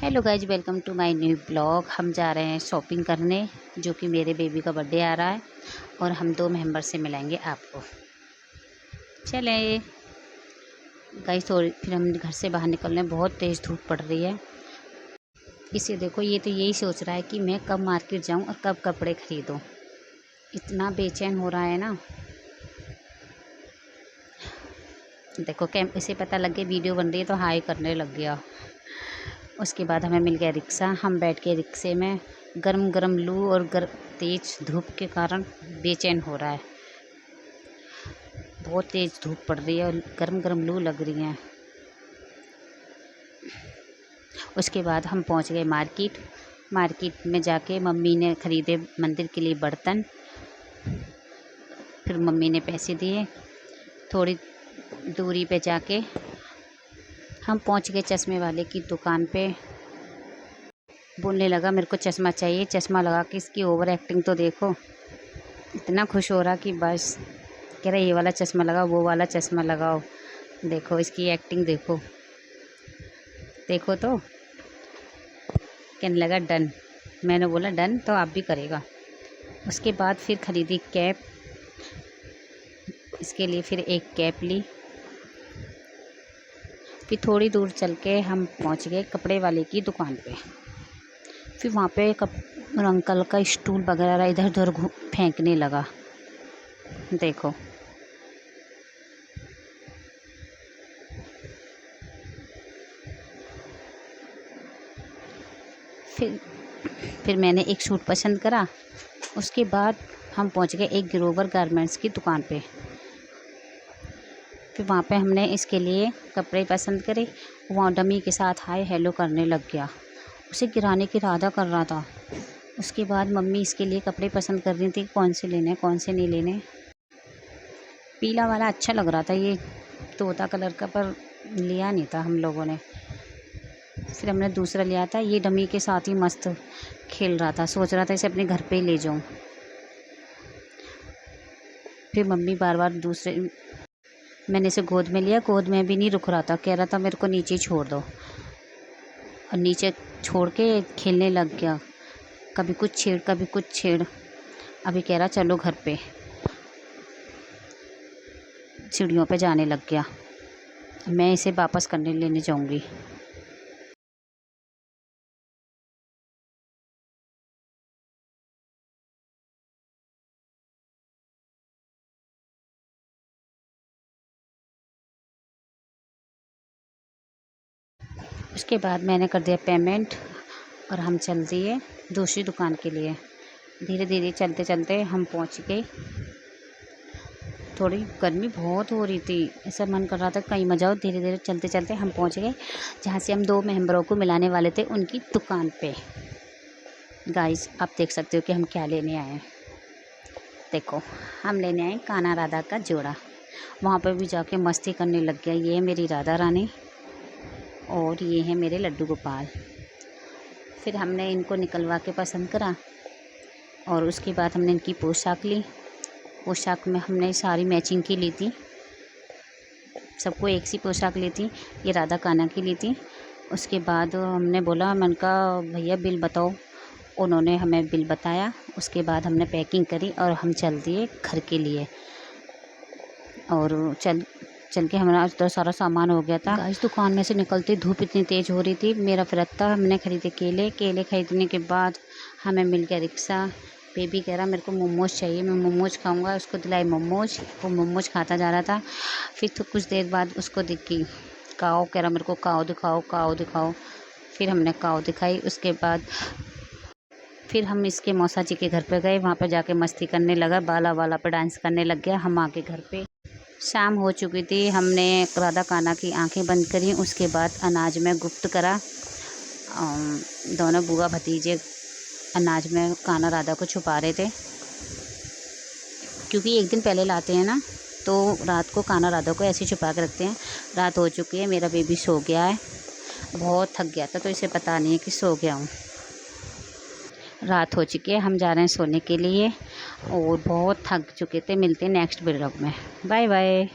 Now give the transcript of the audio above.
Hello guys, welcome to my new blog. हम जा रहे हैं शॉपिंग करने, जो कि मेरे बेबी का बर्थडे आ रहा है और हम 2 मेंबर से मिलाएंगे आपको। चले गाइज, थोड़ी फिर हम घर से बाहर निकल रहे हैं। बहुत तेज़ धूप पड़ रही है। इसे देखो, ये तो यही सोच रहा है कि मैं कब मार्केट जाऊं और कब कपड़े खरीदूं। इतना बेचैन हो रहा है ना। देखो, इसे पता लग गया वीडियो बन रही है तो हाई करने लग गया। उसके बाद हमें मिल गया रिक्शा। हम बैठ के रिक्शे में, गरम गरम लू और तेज़ धूप के कारण बेचैन हो रहा है। बहुत तेज़ धूप पड़ रही है और गरम गरम लू लग रही है। उसके बाद हम पहुंच गए मार्केट में जाके मम्मी ने ख़रीदे मंदिर के लिए बर्तन। फिर मम्मी ने पैसे दिए। थोड़ी दूरी पे जाके हम पहुंच गए चश्मे वाले की दुकान पे। बोलने लगा मेरे को चश्मा चाहिए। चश्मा लगा के इसकी ओवर एक्टिंग तो देखो। इतना खुश हो रहा कि बस कह रहा ये वाला चश्मा लगाओ, वो वाला चश्मा लगाओ। देखो इसकी एक्टिंग देखो। देखो तो कहने लगा डन। मैंने बोला डन तो आप भी करेगा। उसके बाद फिर ख़रीदी कैप। इसके लिए फिर एक कैप ली। फिर थोड़ी दूर चल के हम पहुंच गए कपड़े वाले की दुकान पे। फिर वहाँ पे अंकल का स्टूल वगैरह इधर उधर फेंकने लगा। देखो फिर मैंने एक सूट पसंद करा। उसके बाद हम पहुंच गए एक ग्रोवर गारमेंट्स की दुकान पे। फिर वहाँ पे हमने इसके लिए कपड़े पसंद करे। वहाँ डमी के साथ हाय हेलो करने लग गया। उसे गिराने की इरादा कर रहा था। उसके बाद मम्मी इसके लिए कपड़े पसंद कर रही थी, कौन से लेने कौन से नहीं लेने। पीला वाला अच्छा लग रहा था, ये तोता कलर का, पर लिया नहीं था हम लोगों ने। फिर हमने दूसरा लिया था। ये डमी के साथ ही मस्त खेल रहा था। सोच रहा था इसे अपने घर पे ही ले जाऊं। फिर मम्मी बार बार मैंने इसे गोद में लिया। गोद में भी नहीं रुक रहा था, कह रहा था मेरे को नीचे छोड़ दो। और नीचे छोड़ के खेलने लग गया। कभी कुछ छेड़ कभी कुछ छेड़। अभी कह रहा चलो घर पे। सीढ़ियों पे जाने लग गया। मैं इसे वापस करने लेने जाऊंगी। उसके बाद मैंने कर दिया पेमेंट और हम चल दिए दूसरी दुकान के लिए। धीरे धीरे चलते चलते हम पहुंच गए। थोड़ी गर्मी बहुत हो रही थी, ऐसा मन कर रहा था कहीं मजा हो। धीरे धीरे चलते चलते हम पहुंच गए जहाँ से हम 2 मेंबरों को मिलाने वाले थे, उनकी दुकान पे। गाइस, आप देख सकते हो कि हम क्या लेने आए हैं। देखो, हम लेने आए कान्हा राधा का जोड़ा। वहाँ पर भी जाके मस्ती करने लग गया। ये है मेरी राधा रानी और ये है मेरे लड्डू गोपाल। फिर हमने इनको निकलवा के पसंद करा और उसके बाद हमने इनकी पोशाक ली। पोशाक में हमने सारी मैचिंग की ली थी। सबको एक सी पोशाक ली थी। ये राधा कान्हा की ली थी। उसके बाद हमने बोला, मैंने कहा भैया बिल बताओ। उन्होंने हमें बिल बताया। उसके बाद हमने पैकिंग करी और हम चल दिए घर के लिए। और चल के हमारा तो सारा सामान हो गया था। इस दुकान में से निकलती धूप इतनी तेज़ हो रही थी। मेरा व्रत था। हमने खरीदे केले खरीदने के बाद हमें मिल गया रिक्शा। बेबी कह रहा मेरे को मोमोज चाहिए, मैं मोमोज खाऊंगा। उसको दिलाए मोमोज। वो मोमोज खाता जा रहा था। फिर तो कुछ देर बाद उसको दिखी काऊ। कह रहा मेरे को काऊ दिखाओ, काऊ दिखाओ। फिर हमने काऊ दिखाई। उसके बाद फिर हम इसके मौसा जी के घर पे गए। वहाँ पर जाके मस्ती करने लगा, बाला वाला पे डांस करने लग गया। हम आके घर पे, शाम हो चुकी थी। हमने राधा कान्हा की आंखें बंद करी। उसके बाद अनाज में गुप्त करा। दोनों बुआ भतीजे अनाज में कान्हा राधा को छुपा रहे थे, क्योंकि एक दिन पहले लाते हैं ना, तो रात को कान्हा राधा को ऐसे छुपा के रखते हैं। रात हो चुकी है, मेरा बेबी सो गया है। बहुत थक गया था तो इसे पता नहीं है कि सो गया हूँ। रात हो चुकी है, हम जा रहे हैं सोने के लिए और बहुत थक चुके थे। मिलते हैं नेक्स्ट व्लॉग में। Bye bye.